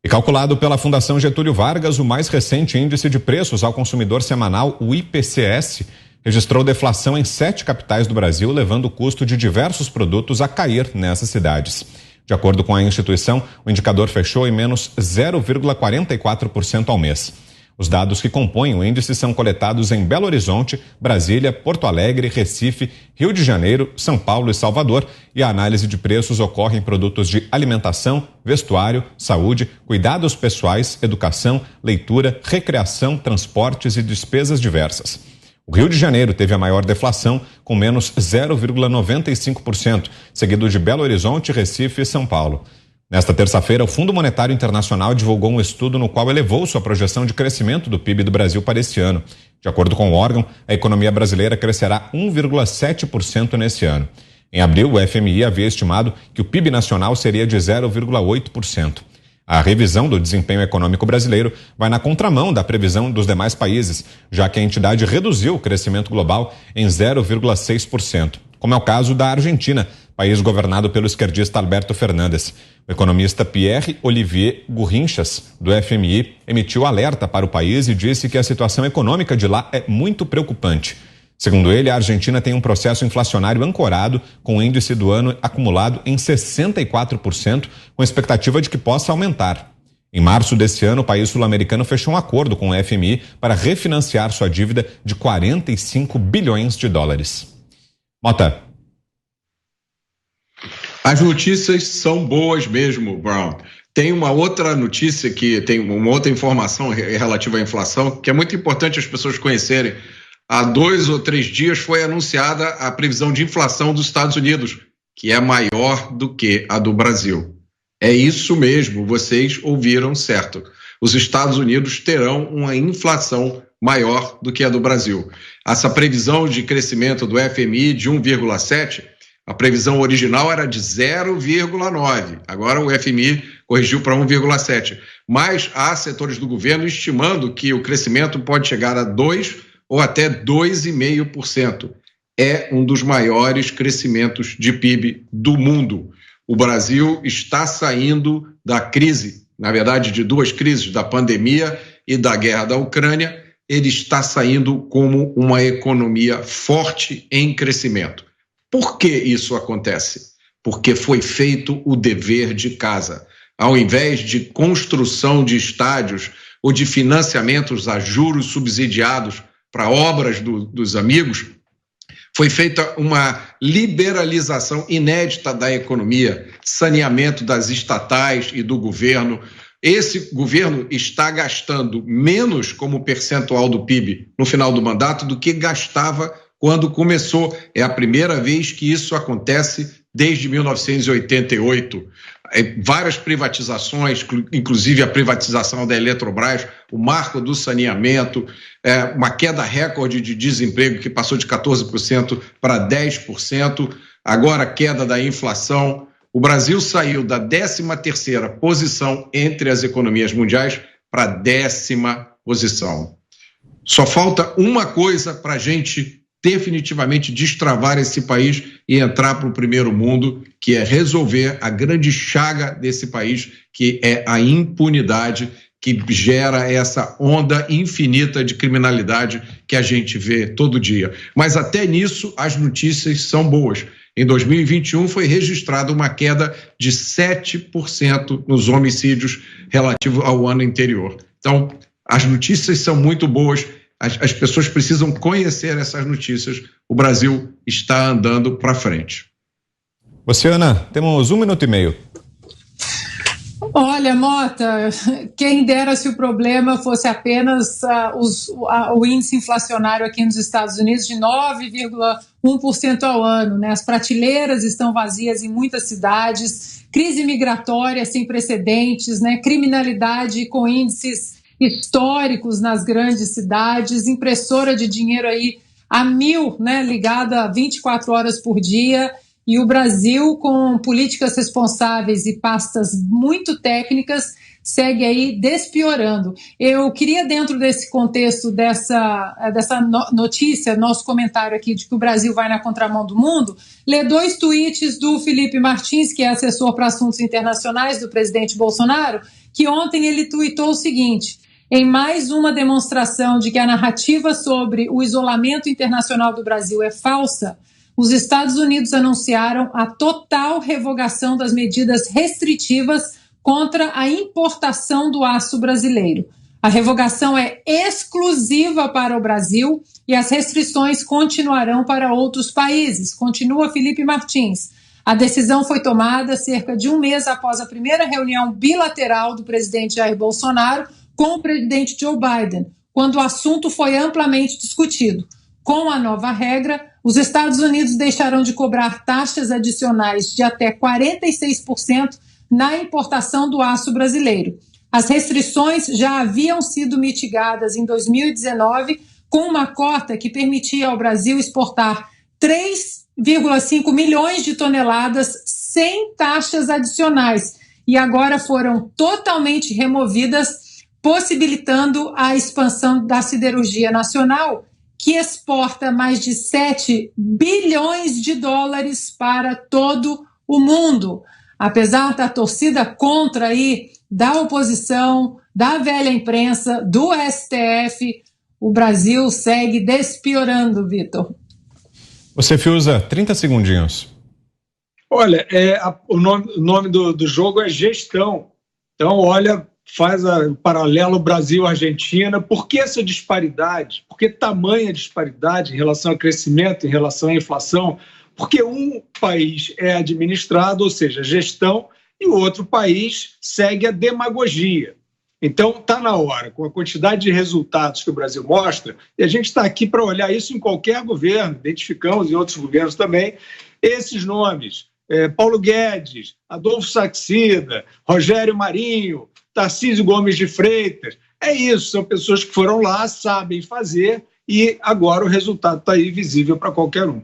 Calculado pela Fundação Getúlio Vargas, o mais recente índice de preços ao consumidor semanal, o IPCS, registrou deflação em 7 capitais do Brasil, levando o custo de diversos produtos a cair nessas cidades. De acordo com a instituição, o indicador fechou em menos 0,44% ao mês. Os dados que compõem o índice são coletados em Belo Horizonte, Brasília, Porto Alegre, Recife, Rio de Janeiro, São Paulo e Salvador, e a análise de preços ocorre em produtos de alimentação, vestuário, saúde, cuidados pessoais, educação, leitura, recreação, transportes e despesas diversas. O Rio de Janeiro teve a maior deflação, com menos 0,95%, seguido de Belo Horizonte, Recife e São Paulo. Nesta terça-feira, o Fundo Monetário Internacional divulgou um estudo no qual elevou sua projeção de crescimento do PIB do Brasil para esse ano. De acordo com o órgão, a economia brasileira crescerá 1,7% nesse ano. Em abril, o FMI havia estimado que o PIB nacional seria de 0,8%. A revisão do desempenho econômico brasileiro vai na contramão da previsão dos demais países, já que a entidade reduziu o crescimento global em 0,6%, como é o caso da Argentina, país governado pelo esquerdista Alberto Fernandes. O economista Pierre-Olivier Gurrinchas, do FMI, emitiu alerta para o país e disse que a situação econômica de lá é muito preocupante. Segundo ele, a Argentina tem um processo inflacionário ancorado, com o índice do ano acumulado em 64%, com expectativa de que possa aumentar. Em março desse ano, o país sul-americano fechou um acordo com o FMI para refinanciar sua dívida de 45 bilhões de dólares. Mota. As notícias são boas mesmo, Brown. Tem uma outra notícia tem uma outra informação relativa à inflação que é muito importante as pessoas conhecerem. Há 2 ou 3 dias foi anunciada a previsão de inflação dos Estados Unidos, que é maior do que a do Brasil. É isso mesmo, vocês ouviram certo. Os Estados Unidos terão uma inflação maior do que a do Brasil. Essa previsão de crescimento do FMI de 1,7%, a previsão original era de 0,9%. Agora o FMI corrigiu para 1,7%. Mas há setores do governo estimando que o crescimento pode chegar a 2% ou até 2,5%. É um dos maiores crescimentos de PIB do mundo. O Brasil está saindo da crise, na verdade de 2 crises, da pandemia e da guerra da Ucrânia. Ele está saindo como uma economia forte em crescimento. Por que isso acontece? Porque foi feito o dever de casa. Ao invés de construção de estádios ou de financiamentos a juros subsidiados para obras dos amigos, foi feita uma liberalização inédita da economia, saneamento das estatais e do governo. Esse governo está gastando menos como percentual do PIB no final do mandato do que gastava quando começou. É a primeira vez que isso acontece desde 1988. Várias privatizações, inclusive a privatização da Eletrobras, o marco do saneamento, uma queda recorde de desemprego que passou de 14% para 10%, agora a queda da inflação. O Brasil saiu da 13ª posição entre as economias mundiais para a 10ª posição. Só falta uma coisa para a gente definitivamente destravar esse país e entrar para o primeiro mundo, que é resolver a grande chaga desse país, que é a impunidade, que gera essa onda infinita de criminalidade que a gente vê todo dia. Mas até nisso as notícias são boas. Em 2021 foi registrada uma queda de 7% nos homicídios relativo ao ano anterior. Então, as notícias são muito boas. As pessoas precisam conhecer essas notícias. O Brasil está andando para frente. Oceana, temos 1 minuto e meio. Olha, Mota, quem dera se o problema fosse apenas o índice inflacionário aqui nos Estados Unidos de 9,1% ao ano, né? As prateleiras estão vazias em muitas cidades, crise migratória sem precedentes, né? Criminalidade com índices históricos nas grandes cidades, impressora de dinheiro aí a 1000, né, ligada 24 horas por dia, e o Brasil, com políticas responsáveis e pastas muito técnicas, segue aí despiorando. Eu queria, dentro desse contexto dessa notícia, nosso comentário aqui de que o Brasil vai na contramão do mundo, ler 2 tweets do Felipe Martins, que é assessor para assuntos internacionais do presidente Bolsonaro, que ontem ele tweetou o seguinte: em mais uma demonstração de que a narrativa sobre o isolamento internacional do Brasil é falsa, os Estados Unidos anunciaram a total revogação das medidas restritivas contra a importação do aço brasileiro. A revogação é exclusiva para o Brasil e as restrições continuarão para outros países. Continua Felipe Martins. A decisão foi tomada cerca de um mês após a primeira reunião bilateral do presidente Jair Bolsonaro com o presidente Joe Biden, quando o assunto foi amplamente discutido. Com a nova regra, os Estados Unidos deixarão de cobrar taxas adicionais de até 46% na importação do aço brasileiro. As restrições já haviam sido mitigadas em 2019 com uma cota que permitia ao Brasil exportar 3,5 milhões de toneladas sem taxas adicionais e agora foram totalmente removidas, possibilitando a expansão da siderurgia nacional, que exporta mais de 7 bilhões de dólares para todo o mundo. Apesar da torcida contra aí da oposição, da velha imprensa, do STF, o Brasil segue despiorando, Vitor. Você, Fiuza, 30 segundinhos. Olha, o nome do jogo é gestão. Então, olha, faz o paralelo Brasil-Argentina. Por que essa disparidade? Por que tamanha disparidade em relação ao crescimento, em relação à inflação? Porque um país é administrado, ou seja, gestão, e o outro país segue a demagogia. Então, está na hora, com a quantidade de resultados que o Brasil mostra, e a gente está aqui para olhar isso em qualquer governo, identificamos em outros governos também, esses nomes, Paulo Guedes, Adolfo Saxida, Rogério Marinho, Tarcísio Gomes de Freitas, é isso, são pessoas que foram lá, sabem fazer, e agora o resultado está aí visível para qualquer um.